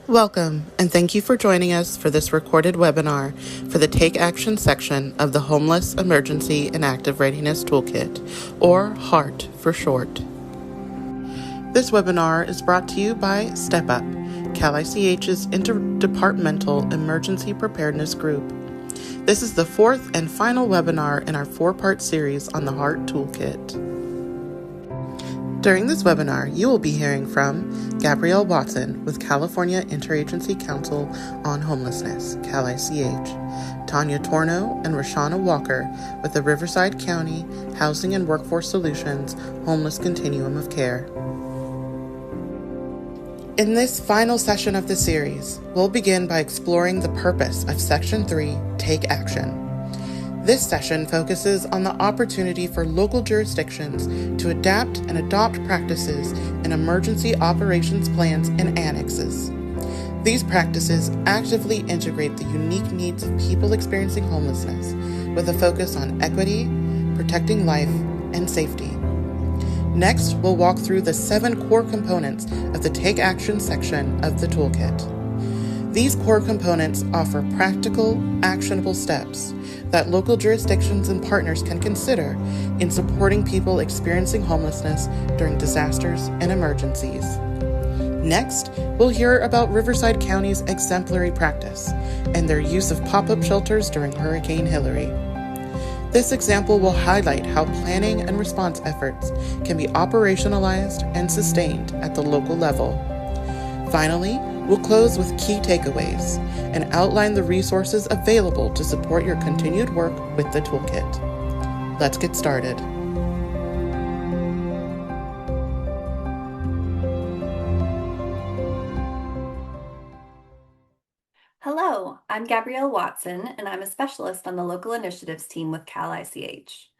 Welcome, and thank you for joining us for this recorded webinar for the Take Action section of the Homeless Emergency and Active Readiness Toolkit, or HEART for short. This webinar is brought to you by Step Up, Cal ICH's Interdepartmental Emergency Preparedness Group. This is the fourth and final webinar in our four-part series on the HEART Toolkit. During this webinar, you will be hearing from Gabrielle Watson with California Interagency Council on Homelessness, Cal ICH, Tanya Torno and Rashana Walker with the Riverside County Housing and Workforce Solutions Homeless Continuum of Care. In this final session of the series, we'll begin by exploring the purpose of Section 3, Take Action. This session focuses on the opportunity for local jurisdictions to adapt and adopt practices in emergency operations plans and annexes. These practices actively integrate the unique needs of people experiencing homelessness with a focus on equity, protecting life, and safety. Next, we'll walk through the 7 core components of the Take Action section of the toolkit. These core components offer practical, actionable steps that local jurisdictions and partners can consider in supporting people experiencing homelessness during disasters and emergencies. Next, we'll hear about Riverside County's exemplary practice and their use of pop-up shelters during Hurricane Hilary. This example will highlight how planning and response efforts can be operationalized and sustained at the local level. Finally, we'll close with key takeaways and outline the resources available to support your continued work with the toolkit. Let's get started. Hello, I'm Gabrielle Watson, and I'm a specialist on the Local Initiatives team with Cal ICH.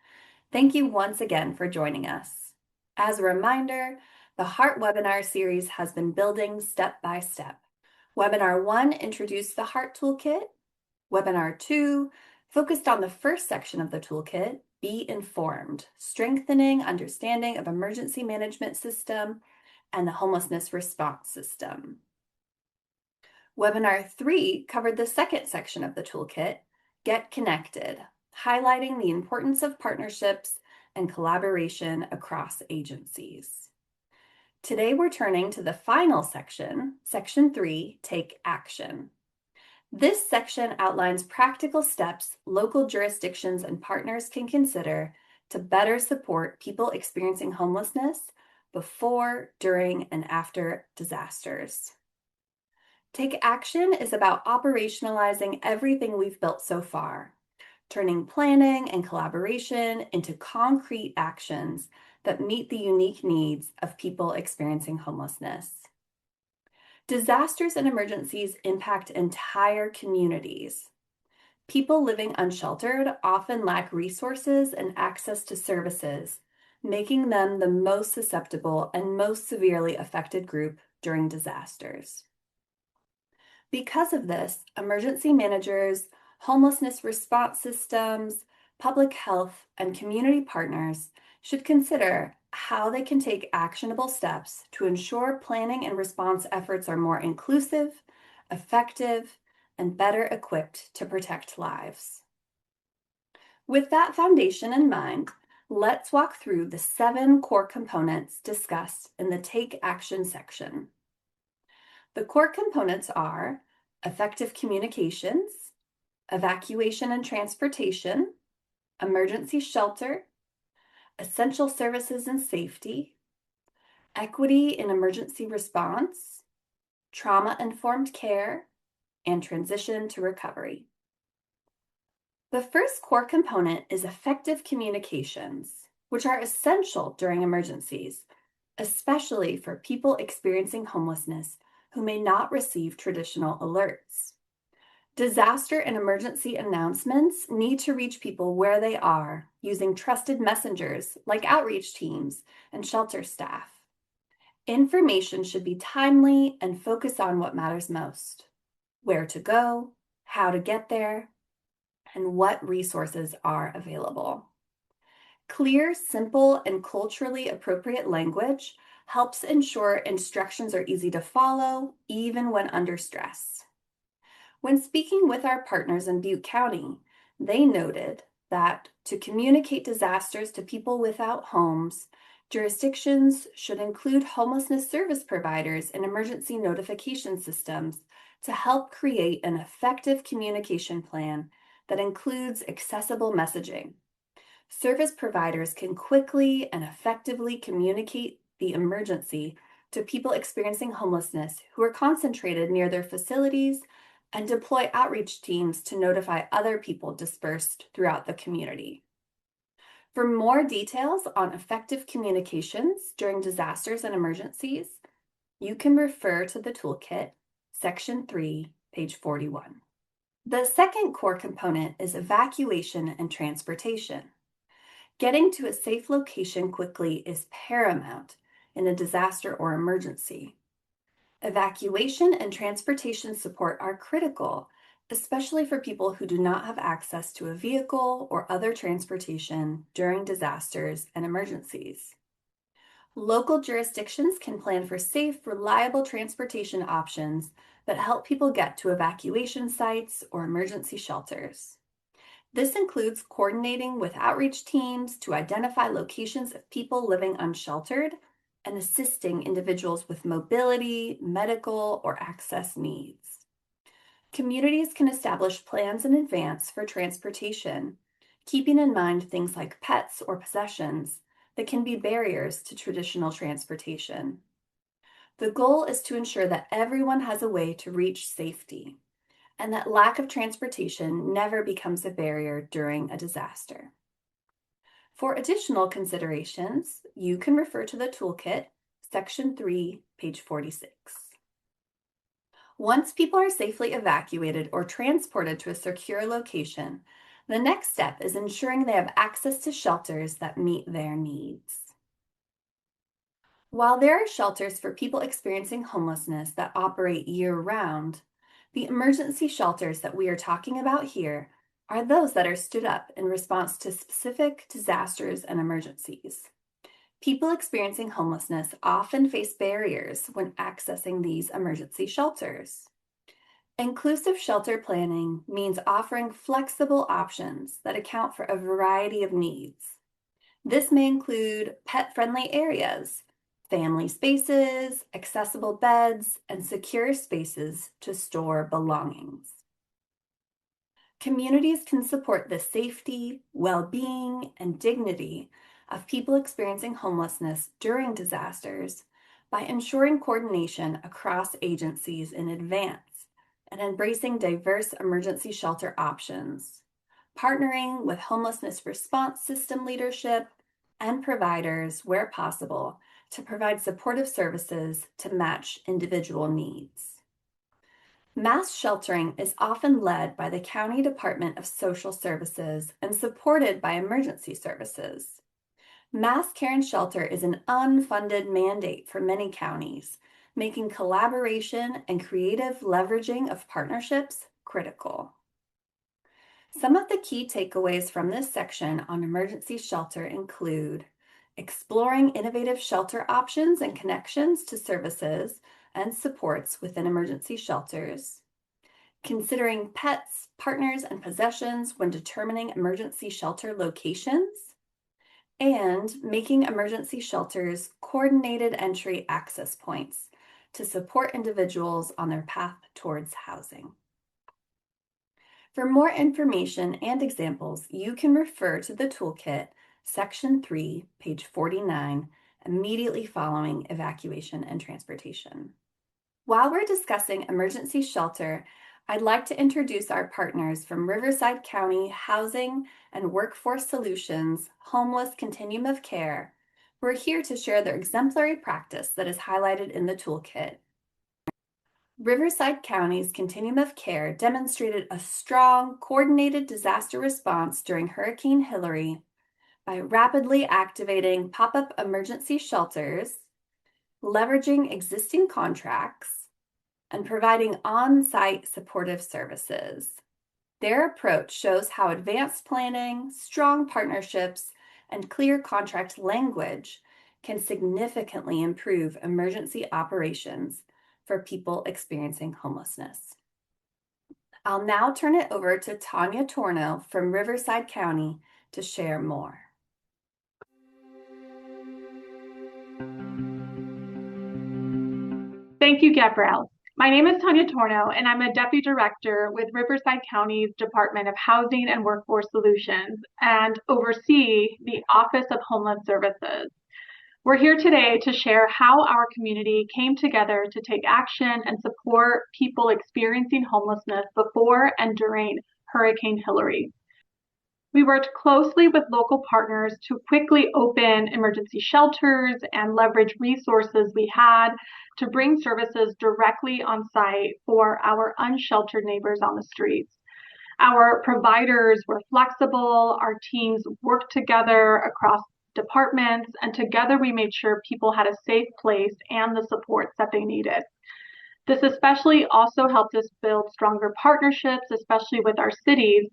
Thank you once again for joining us. As a reminder, the HEART webinar series has been building step by step. Webinar 1 introduced the HEART Toolkit. Webinar 2 focused on the first section of the toolkit, Be Informed, Strengthening Understanding of Emergency Management System and the Homelessness Response System. Webinar 3 covered the second section of the toolkit, Get Connected, highlighting the importance of partnerships and collaboration across agencies. Today, we're turning to the final section, Section 3, Take Action. This section outlines practical steps local jurisdictions and partners can consider to better support people experiencing homelessness before, during, and after disasters. Take Action is about operationalizing everything we've built so far, turning planning and collaboration into concrete actions that meet the unique needs of people experiencing homelessness. Disasters and emergencies impact entire communities. People living unsheltered often lack resources and access to services, making them the most susceptible and most severely affected group during disasters. Because of this, emergency managers, homelessness response systems, public health, and community partners should consider how they can take actionable steps to ensure planning and response efforts are more inclusive, effective, and better equipped to protect lives. With that foundation in mind, let's walk through the 7 core components discussed in the Take Action section. The core components are effective communications, evacuation and transportation, emergency shelter, essential services and safety, equity in emergency response, trauma-informed care, and transition to recovery. The first core component is effective communications, which are essential during emergencies, especially for people experiencing homelessness who may not receive traditional alerts. Disaster and emergency announcements need to reach people where they are using trusted messengers like outreach teams and shelter staff. Information should be timely and focus on what matters most: where to go, how to get there, and what resources are available. Clear, simple, and culturally appropriate language helps ensure instructions are easy to follow, even when under stress. When speaking with our partners in Butte County, they noted that to communicate disasters to people without homes, jurisdictions should include homelessness service providers and emergency notification systems to help create an effective communication plan that includes accessible messaging. Service providers can quickly and effectively communicate the emergency to people experiencing homelessness who are concentrated near their facilities and deploy outreach teams to notify other people dispersed throughout the community. For more details on effective communications during disasters and emergencies, you can refer to the Toolkit, Section 3, page 41. The second core component is evacuation and transportation. Getting to a safe location quickly is paramount in a disaster or emergency. Evacuation and transportation support are critical, especially for people who do not have access to a vehicle or other transportation during disasters and emergencies. Local jurisdictions can plan for safe, reliable transportation options that help people get to evacuation sites or emergency shelters. This includes coordinating with outreach teams to identify locations of people living unsheltered and assisting individuals with mobility, medical, or access needs. Communities can establish plans in advance for transportation, keeping in mind things like pets or possessions that can be barriers to traditional transportation. The goal is to ensure that everyone has a way to reach safety, and that lack of transportation never becomes a barrier during a disaster. For additional considerations, you can refer to the Toolkit, Section 3, page 46. Once people are safely evacuated or transported to a secure location, the next step is ensuring they have access to shelters that meet their needs. While there are shelters for people experiencing homelessness that operate year-round, the emergency shelters that we are talking about here are those that are stood up in response to specific disasters and emergencies. People experiencing homelessness often face barriers when accessing these emergency shelters. Inclusive shelter planning means offering flexible options that account for a variety of needs. This may include pet-friendly areas, family spaces, accessible beds, and secure spaces to store belongings. Communities can support the safety, well-being, and dignity of people experiencing homelessness during disasters by ensuring coordination across agencies in advance and embracing diverse emergency shelter options, partnering with homelessness response system leadership and providers where possible to provide supportive services to match individual needs. Mass sheltering is often led by the County Department of Social Services and supported by emergency services. Mass care and shelter is an unfunded mandate for many counties, making collaboration and creative leveraging of partnerships critical. Some of the key takeaways from this section on emergency shelter include exploring innovative shelter options and connections to services and supports within emergency shelters, considering pets, partners, and possessions when determining emergency shelter locations, and making emergency shelters coordinated entry access points to support individuals on their path towards housing. For more information and examples, you can refer to the Toolkit, Section 3, page 49, immediately following evacuation and transportation. While we're discussing emergency shelter, I'd like to introduce our partners from Riverside County Housing and Workforce Solutions Homeless Continuum of Care, who are here to share their exemplary practice that is highlighted in the Toolkit. Riverside County's Continuum of Care demonstrated a strong, coordinated disaster response during Hurricane Hilary by rapidly activating pop-up emergency shelters, leveraging existing contracts, and providing on-site supportive services. Their approach shows how advanced planning, strong partnerships, and clear contract language can significantly improve emergency operations for people experiencing homelessness. I'll now turn it over to Tanya Torno from Riverside County to share more. Thank you, Gabrielle. My name is Tanya Torno, and I'm a Deputy Director with Riverside County's Department of Housing and Workforce Solutions and oversee the Office of Homeless Services. We're here today to share how our community came together to take action and support people experiencing homelessness before and during Hurricane Hilary. We worked closely with local partners to quickly open emergency shelters and leverage resources we had to bring services directly on site for our unsheltered neighbors on the streets. Our providers were flexible, our teams worked together across departments, and together we made sure people had a safe place and the supports that they needed. This especially also helped us build stronger partnerships, especially with our cities,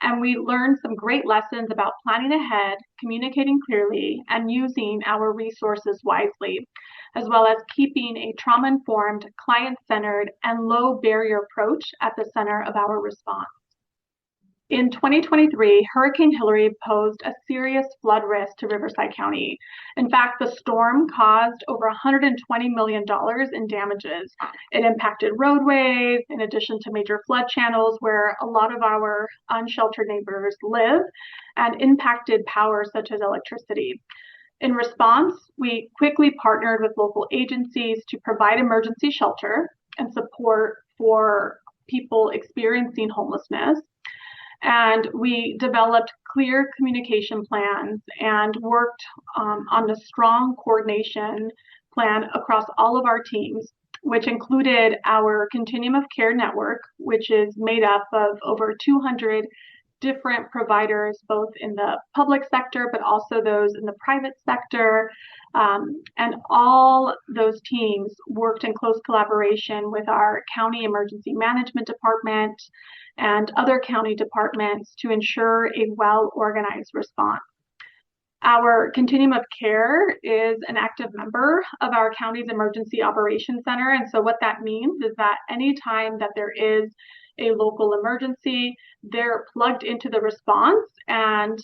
and we learned some great lessons about planning ahead, communicating clearly, and using our resources wisely, as well as keeping a trauma-informed, client-centered, and low-barrier approach at the center of our response. In 2023, Hurricane Hilary posed a serious flood risk to Riverside County. In fact, the storm caused over $120 million in damages. It impacted roadways, in addition to major flood channels where a lot of our unsheltered neighbors live, and impacted power such as electricity. In response, we quickly partnered with local agencies to provide emergency shelter and support for people experiencing homelessness. And we developed clear communication plans and worked on a strong coordination plan across all of our teams, which included our Continuum of Care network, which is made up of over 200 different providers, both in the public sector, but also those in the private sector. And all those teams worked in close collaboration with our county emergency management department and other county departments to ensure a well-organized response. Our Continuum of Care is an active member of our county's Emergency Operations Center. And so what that means is that anytime that there is a local emergency, they're plugged into the response. And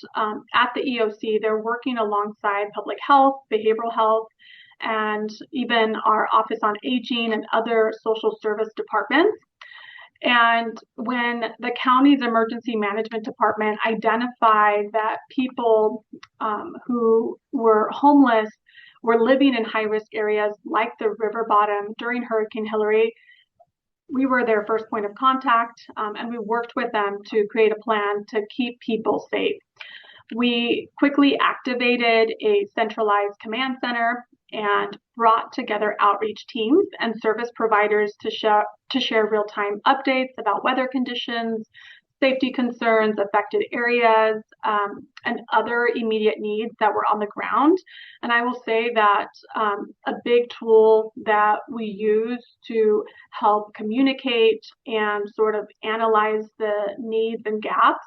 at the EOC, they're working alongside public health, behavioral health, and even our Office on Aging and other social service departments. And when the county's emergency management department identified that people who were homeless were living in high-risk areas like the river bottom during Hurricane Hilary, we were their first point of contact, and we worked with them to create a plan to keep people safe. We quickly activated a centralized command center and brought together outreach teams and service providers to share real-time updates about weather conditions, safety concerns, affected areas, and other immediate needs that were on the ground. And I will say that a big tool that we use to help communicate and sort of analyze the needs and gaps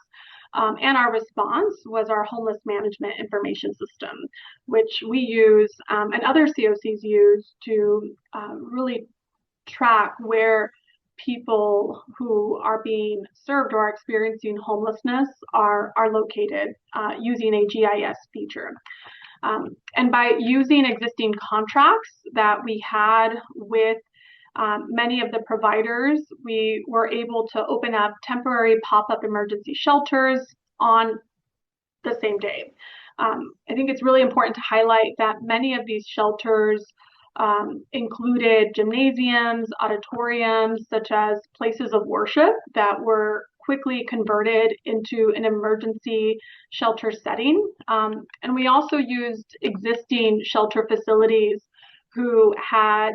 and our response was our homeless management information system, which we use and other COCs use to really track where people who are being served or are experiencing homelessness are located using a GIS feature. And by using existing contracts that we had with many of the providers, we were able to open up temporary pop-up emergency shelters on the same day. I think it's really important to highlight that many of these shelters included gymnasiums, auditoriums, such as places of worship that were quickly converted into an emergency shelter setting. And we also used existing shelter facilities who had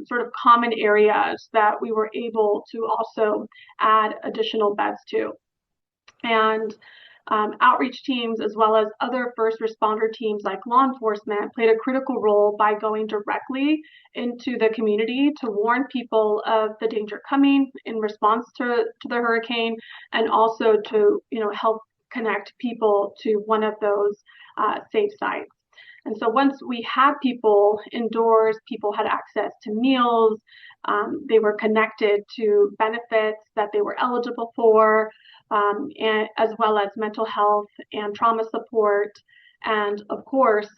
sort of common areas that we were able to also add additional beds to. And outreach teams, as well as other first responder teams like law enforcement, played a critical role by going directly into the community to warn people of the danger coming in response to the hurricane, and also to help connect people to one of those safe sites. And so once we had people indoors, people had access to meals, they were connected to benefits that they were eligible for, and as well as mental health and trauma support. And of course,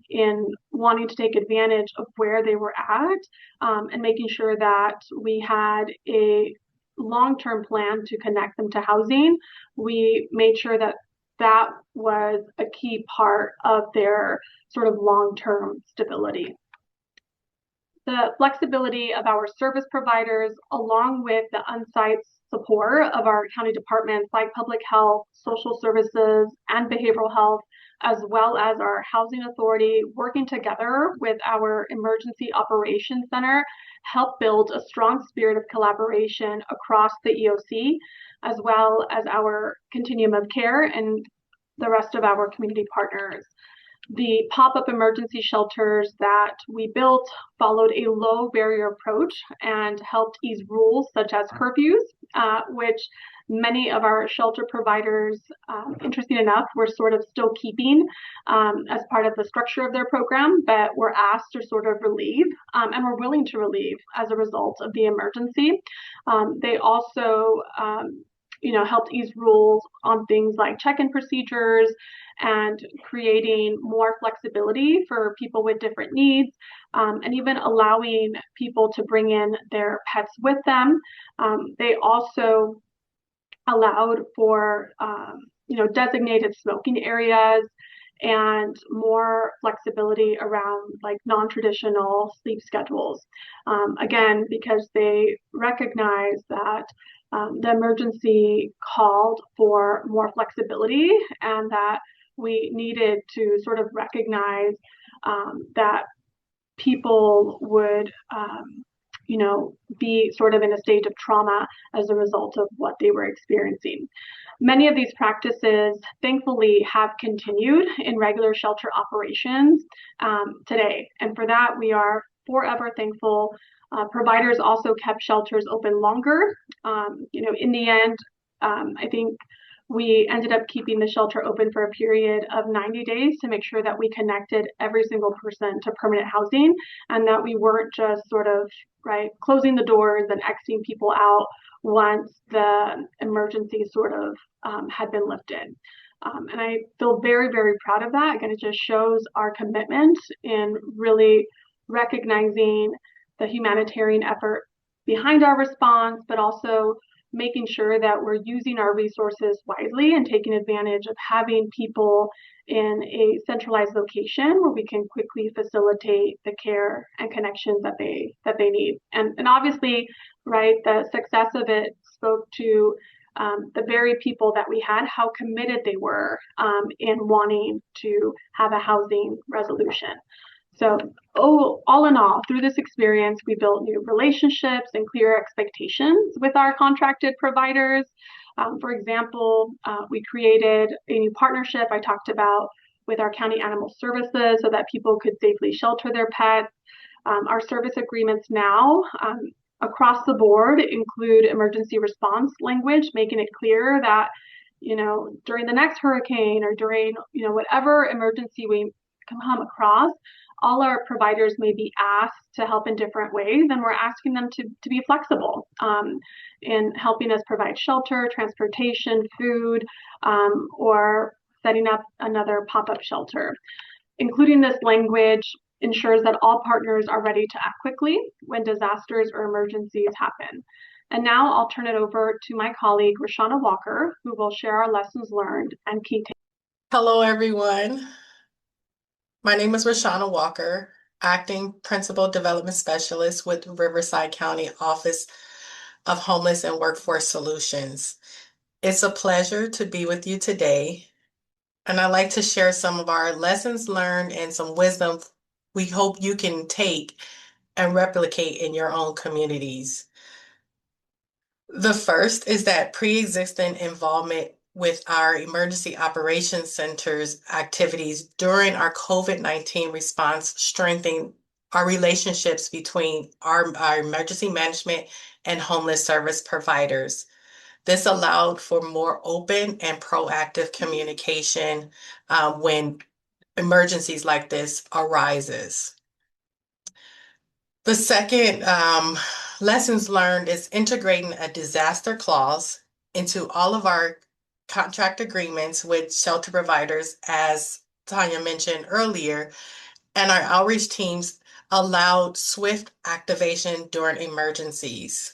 in wanting to take advantage of where they were at, and making sure that we had a long-term plan to connect them to housing, we made sure that that was a key part of their sort of long-term stability. The flexibility of our service providers, along with the on-site support of our county departments like public health, social services, and behavioral health, as well as our housing authority, working together with our emergency operations center, help build a strong spirit of collaboration across the EOC, as well as our continuum of care and the rest of our community partners. The pop-up emergency shelters that we built followed a low barrier approach and helped ease rules such as curfews, which many of our shelter providers, interesting enough, were sort of still keeping as part of the structure of their program, but were asked to sort of relieve and were willing to relieve as a result of the emergency. They also helped ease rules on things like check-in procedures and creating more flexibility for people with different needs, and even allowing people to bring in their pets with them. They also allowed for designated smoking areas and more flexibility around like non-traditional sleep schedules. Again, because they recognize that the emergency called for more flexibility and that we needed to sort of recognize that people would be sort of in a state of trauma as a result of what they were experiencing. Many of these practices, thankfully, have continued in regular shelter operations today. And for that, we are forever thankful. Providers also kept shelters open longer. In the end, I think we ended up keeping the shelter open for a period of 90 days to make sure that we connected every single person to permanent housing and that we weren't just sort of closing the doors and exiting people out once the emergency sort of had been lifted. And I feel very, very proud of that. Again, it just shows our commitment in really recognizing the humanitarian effort behind our response, but also making sure that we're using our resources wisely and taking advantage of having people in a centralized location where we can quickly facilitate the care and connections that they need. And obviously, the success of it spoke to the very people that we had, how committed they were in wanting to have a housing resolution. So all in all, through this experience, we built new relationships and clear expectations with our contracted providers. For example, we created a new partnership I talked about with our county animal services so that people could safely shelter their pets. Our service agreements now across the board include emergency response language, making it clear that, during the next hurricane or during, whatever emergency we come across, all our providers may be asked to help in different ways, and we're asking them to be flexible in helping us provide shelter, transportation, food, or setting up another pop-up shelter. Including this language ensures that all partners are ready to act quickly when disasters or emergencies happen. And now I'll turn it over to my colleague, Roshana Walker, who will share our lessons learned and key takeaways. Hello, everyone. My name is Roshana Walker, Acting Principal Development Specialist with Riverside County Office of Homeless and Workforce Solutions. It's a pleasure to be with you today, and I'd like to share some of our lessons learned and some wisdom we hope you can take and replicate in your own communities. The first is that pre-existing involvement with our emergency operations centers activities during our COVID-19 response strengthened our relationships between our emergency management and homeless service providers. This allowed for more open and proactive communication when emergencies like this arises. The second lessons learned is integrating a disaster clause into all of our contract agreements with shelter providers, as Tanya mentioned earlier, and our outreach teams allowed swift activation during emergencies.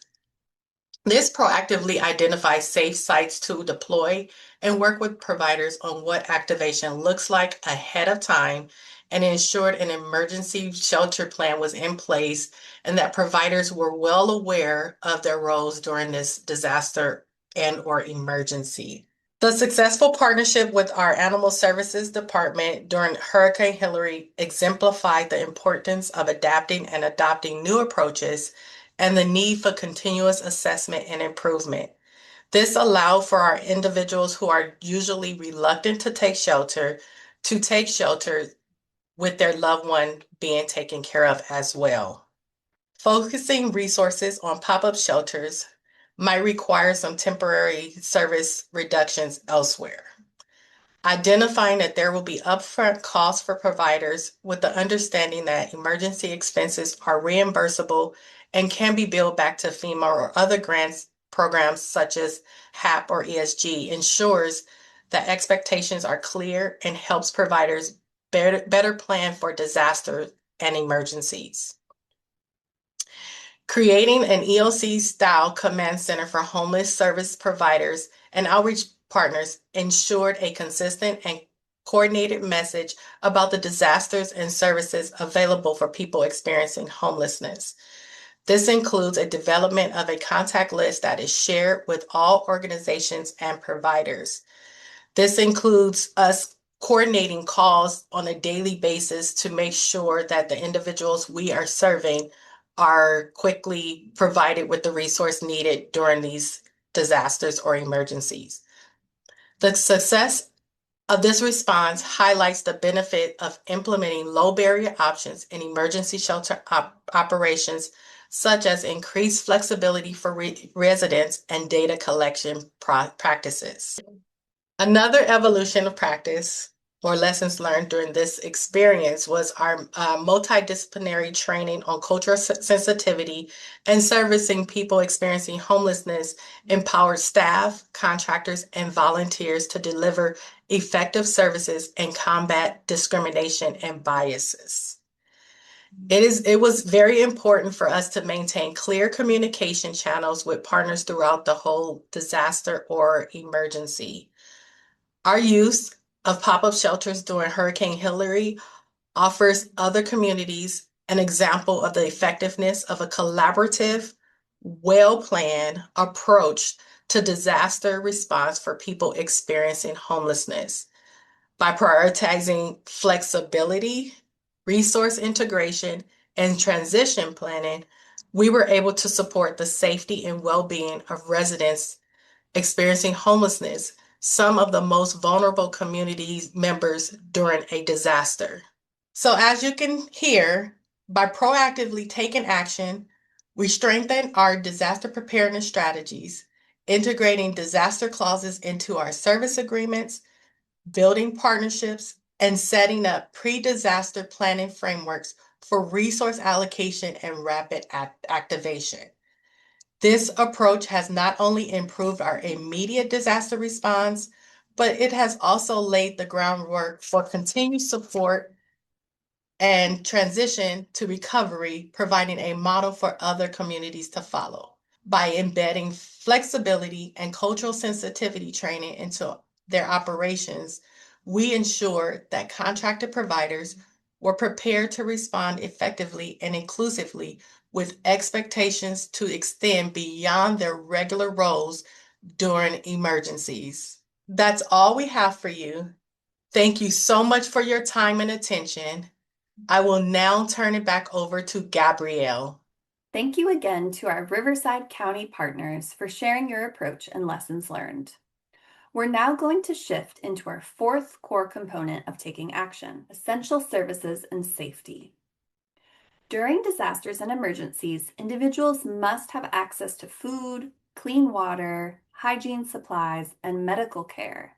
This proactively identifies safe sites to deploy and work with providers on what activation looks like ahead of time, and ensured an emergency shelter plan was in place and that providers were well aware of their roles during this disaster and or emergency. The successful partnership with our Animal Services Department during Hurricane Hilary exemplified the importance of adapting and adopting new approaches and the need for continuous assessment and improvement. This allowed for our individuals who are usually reluctant to take shelter with their loved one being taken care of as well. Focusing resources on pop-up shelters might require some temporary service reductions elsewhere. Identifying that there will be upfront costs for providers with the understanding that emergency expenses are reimbursable and can be billed back to FEMA or other grants programs such as HAP or ESG ensures that expectations are clear and helps providers better plan for disaster and emergencies. Creating an EOC-style command center for homeless service providers and outreach partners ensured a consistent and coordinated message about the disasters and services available for people experiencing homelessness. This includes a development of a contact list that is shared with all organizations and providers. This includes us coordinating calls on a daily basis to make sure that the individuals we are serving are quickly provided with the resource needed during these disasters or emergencies. The success of this response highlights the benefit of implementing low barrier options in emergency shelter operations, such as increased flexibility for residents and data collection practices. Another evolution of practice or lessons learned during this experience was our multidisciplinary training on cultural sensitivity and servicing people experiencing homelessness empowered staff, contractors, and volunteers to deliver effective services and combat discrimination and biases. It was very important for us to maintain clear communication channels with partners throughout the whole disaster or emergency. Our use of pop-up shelters during Hurricane Hilary offers other communities an example of the effectiveness of a collaborative, well-planned approach to disaster response for people experiencing homelessness. By prioritizing flexibility, resource integration, and transition planning, we were able to support the safety and well-being of residents experiencing homelessness, some of the most vulnerable community members during a disaster. So as you can hear, by proactively taking action, we strengthen our disaster preparedness strategies, integrating disaster clauses into our service agreements, building partnerships, and setting up pre-disaster planning frameworks for resource allocation and rapid activation. This approach has not only improved our immediate disaster response, but it has also laid the groundwork for continued support and transition to recovery, providing a model for other communities to follow. By embedding flexibility and cultural sensitivity training into their operations, we ensure that contracted providers were prepared to respond effectively and inclusively with expectations to extend beyond their regular roles during emergencies. That's all we have for you. Thank you so much for your time and attention. I will now turn it back over to Gabrielle. Thank you again to our Riverside County partners for sharing your approach and lessons learned. We're now going to shift into our fourth core component of taking action, essential services and safety. During disasters and emergencies, individuals must have access to food, clean water, hygiene supplies, and medical care.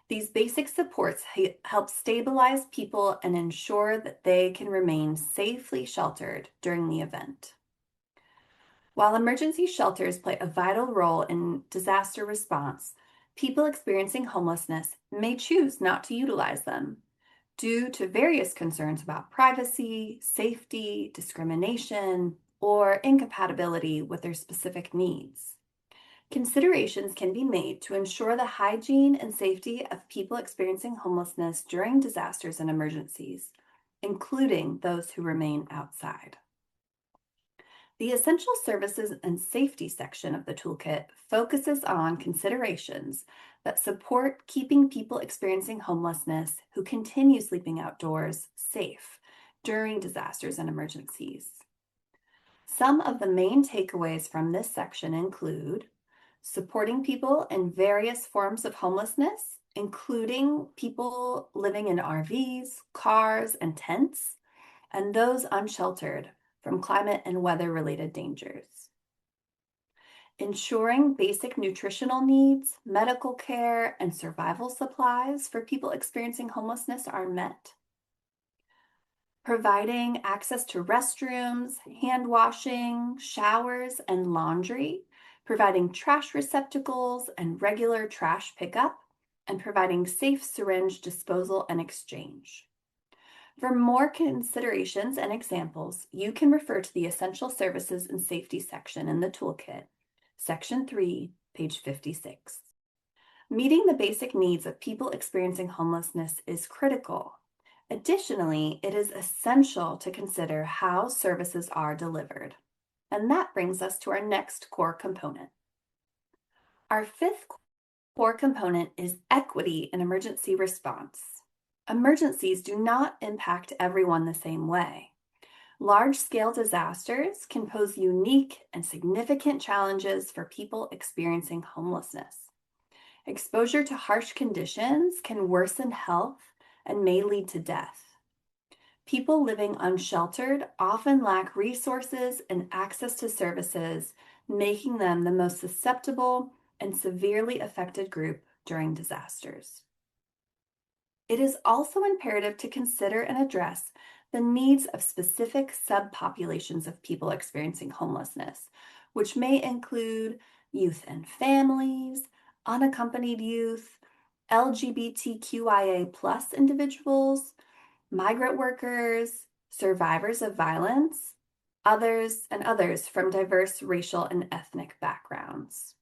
These basic supports help stabilize people and ensure that they can remain safely sheltered during the event. While emergency shelters play a vital role in disaster response, people experiencing homelessness may choose not to utilize them due to various concerns about privacy, safety, discrimination, or incompatibility with their specific needs. Considerations can be made to ensure the hygiene and safety of people experiencing homelessness during disasters and emergencies, including those who remain outside. The Essential Services and Safety section of the toolkit focuses on considerations that support keeping people experiencing homelessness who continue sleeping outdoors safe during disasters and emergencies. Some of the main takeaways from this section include supporting people in various forms of homelessness, including people living in RVs, cars, and tents, and those unsheltered from climate and weather-related dangers. Ensuring basic nutritional needs, medical care, and survival supplies for people experiencing homelessness are met. Providing access to restrooms, hand washing, showers, and laundry, providing trash receptacles and regular trash pickup, and providing safe syringe disposal and exchange. For more considerations and examples, you can refer to the Essential Services and Safety section in the toolkit, Section 3, page 56. Meeting the basic needs of people experiencing homelessness is critical. Additionally, it is essential to consider how services are delivered. And that brings us to our next core component. Our fifth core component is equity in emergency response. Emergencies do not impact everyone the same way. Large-scale disasters can pose unique and significant challenges for people experiencing homelessness. Exposure to harsh conditions can worsen health and may lead to death. People living unsheltered often lack resources and access to services, making them the most susceptible and severely affected group during disasters. It is also imperative to consider and address the needs of specific subpopulations of people experiencing homelessness, which may include youth and families, unaccompanied youth, LGBTQIA+ individuals, migrant workers, survivors of violence, others from diverse racial and ethnic backgrounds.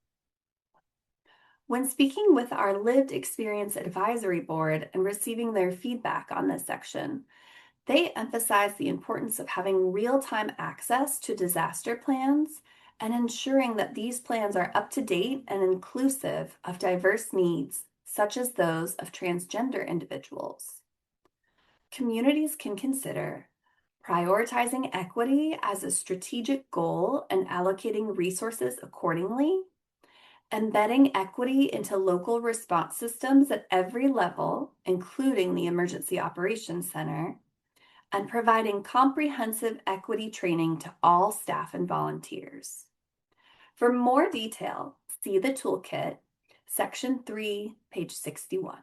When speaking with our Lived Experience Advisory Board and receiving their feedback on this section, they emphasize the importance of having real-time access to disaster plans and ensuring that these plans are up to date and inclusive of diverse needs, such as those of transgender individuals. Communities can consider prioritizing equity as a strategic goal and allocating resources accordingly, embedding equity into local response systems at every level, including the Emergency Operations Center, and providing comprehensive equity training to all staff and volunteers. For more detail, see the toolkit, Section 3, page 61.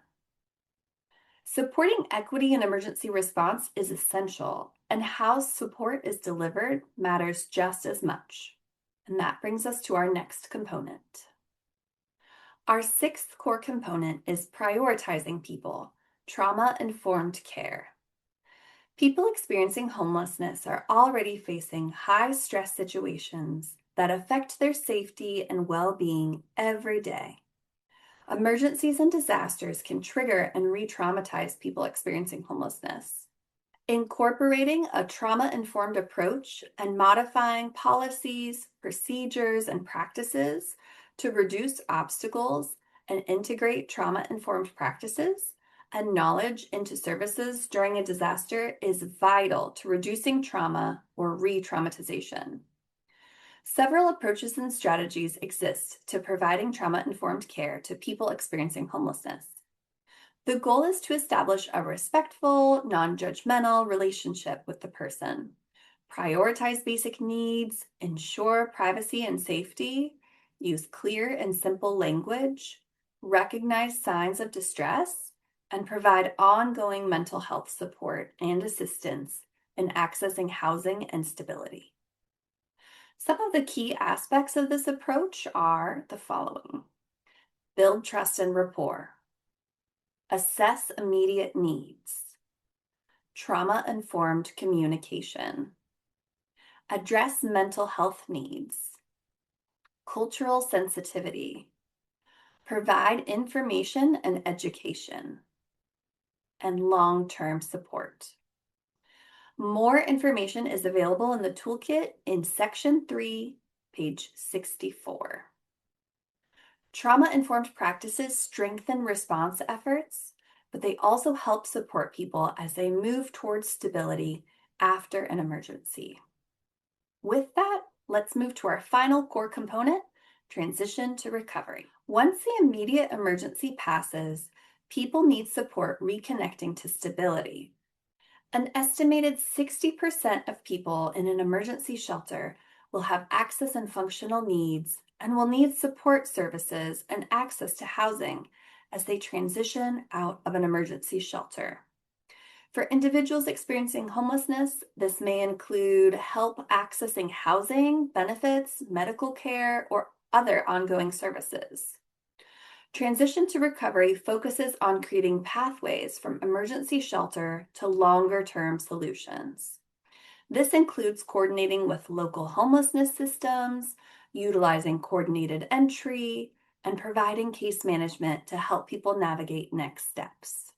Supporting equity in emergency response is essential, and how support is delivered matters just as much. And that brings us to our next component. Our sixth core component is prioritizing people, trauma-informed care. People experiencing homelessness are already facing high-stress situations that affect their safety and well-being every day. Emergencies and disasters can trigger and re-traumatize people experiencing homelessness. Incorporating a trauma-informed approach and modifying policies, procedures, and practices to reduce obstacles and integrate trauma-informed practices and knowledge into services during a disaster is vital to reducing trauma or re-traumatization. Several approaches and strategies exist to providing trauma-informed care to people experiencing homelessness. The goal is to establish a respectful, non-judgmental relationship with the person, prioritize basic needs, ensure privacy and safety, use clear and simple language, recognize signs of distress, and provide ongoing mental health support and assistance in accessing housing and stability. Some of the key aspects of this approach are the following: build trust and rapport, assess immediate needs, trauma-informed communication, address mental health needs, cultural sensitivity, provide information and education, and long-term support. More information is available in the toolkit in Section 3, page 64. Trauma-informed practices strengthen response efforts, but they also help support people as they move towards stability after an emergency. With that, let's move to our final core component, transition to recovery. Once the immediate emergency passes, people need support reconnecting to stability. An estimated 60% of people in an emergency shelter will have access and functional needs and will need support services and access to housing as they transition out of an emergency shelter. For individuals experiencing homelessness, this may include help accessing housing, benefits, medical care, or other ongoing services. Transition to recovery focuses on creating pathways from emergency shelter to longer-term solutions. This includes coordinating with local homelessness systems, utilizing coordinated entry, and providing case management to help people navigate next steps.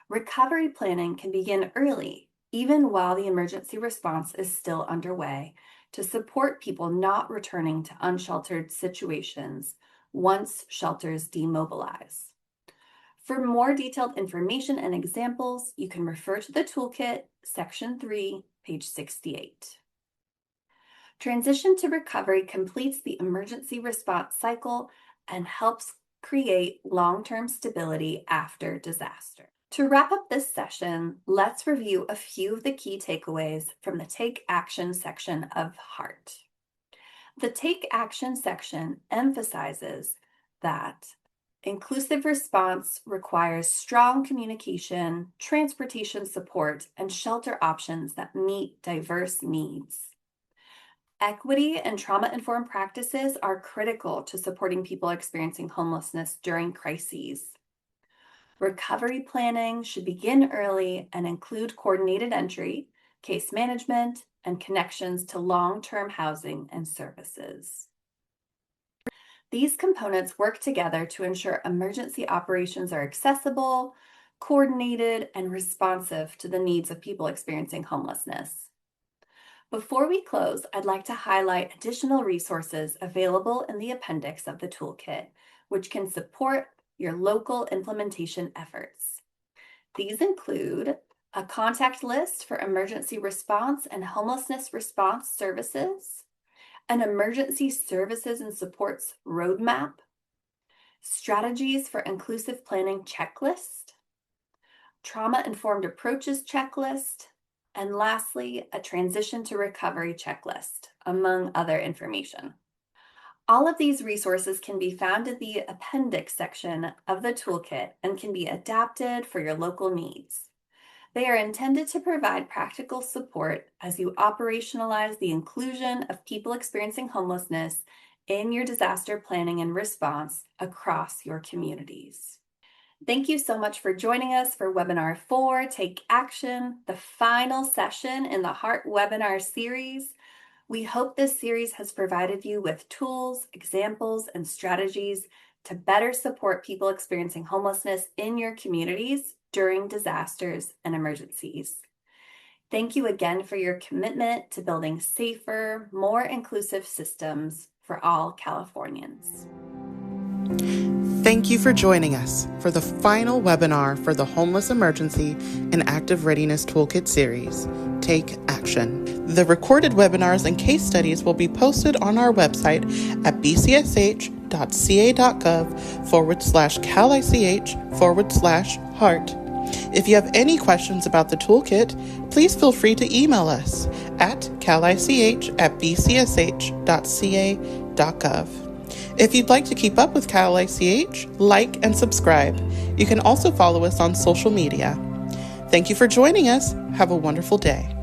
Recovery planning can begin early, even while the emergency response is still underway, to support people not returning to unsheltered situations once shelters demobilize. For more detailed information and examples, you can refer to the toolkit, Section 3, page 68. Transition to recovery completes the emergency response cycle and helps create long-term stability after disaster. To wrap up this session, let's review a few of the key takeaways from the Take Action section of HEART. The Take Action section emphasizes that inclusive response requires strong communication, transportation support, and shelter options that meet diverse needs. Equity and trauma-informed practices are critical to supporting people experiencing homelessness during crises. Recovery planning should begin early and include coordinated entry, case management, and connections to long-term housing and services. These components work together to ensure emergency operations are accessible, coordinated, and responsive to the needs of people experiencing homelessness. Before we close, I'd like to highlight additional resources available in the appendix of the toolkit, which can support your local implementation efforts. These include a contact list for emergency response and homelessness response services, an emergency services and supports roadmap, strategies for inclusive planning checklist, trauma-informed approaches checklist, and lastly, a transition to recovery checklist, among other information. All of these resources can be found in the appendix section of the toolkit and can be adapted for your local needs. They are intended to provide practical support as you operationalize the inclusion of people experiencing homelessness in your disaster planning and response across your communities. Thank you so much for joining us for Webinar 4, Take Action, the final session in the HEART webinar series. We hope this series has provided you with tools, examples, and strategies to better support people experiencing homelessness in your communities during disasters and emergencies. Thank you again for your commitment to building safer, more inclusive systems for all Californians. Thank you for joining us for the final webinar for the Homeless Emergency and Active Readiness Toolkit series, Take Action. The recorded webinars and case studies will be posted on our website at bcsh.ca.gov/CALICH/heart. If you have any questions about the toolkit, please feel free to email us at calich@bcsh.ca.gov. If you'd like to keep up with Cal ICH, like and subscribe. You can also follow us on social media. Thank you for joining us. Have a wonderful day.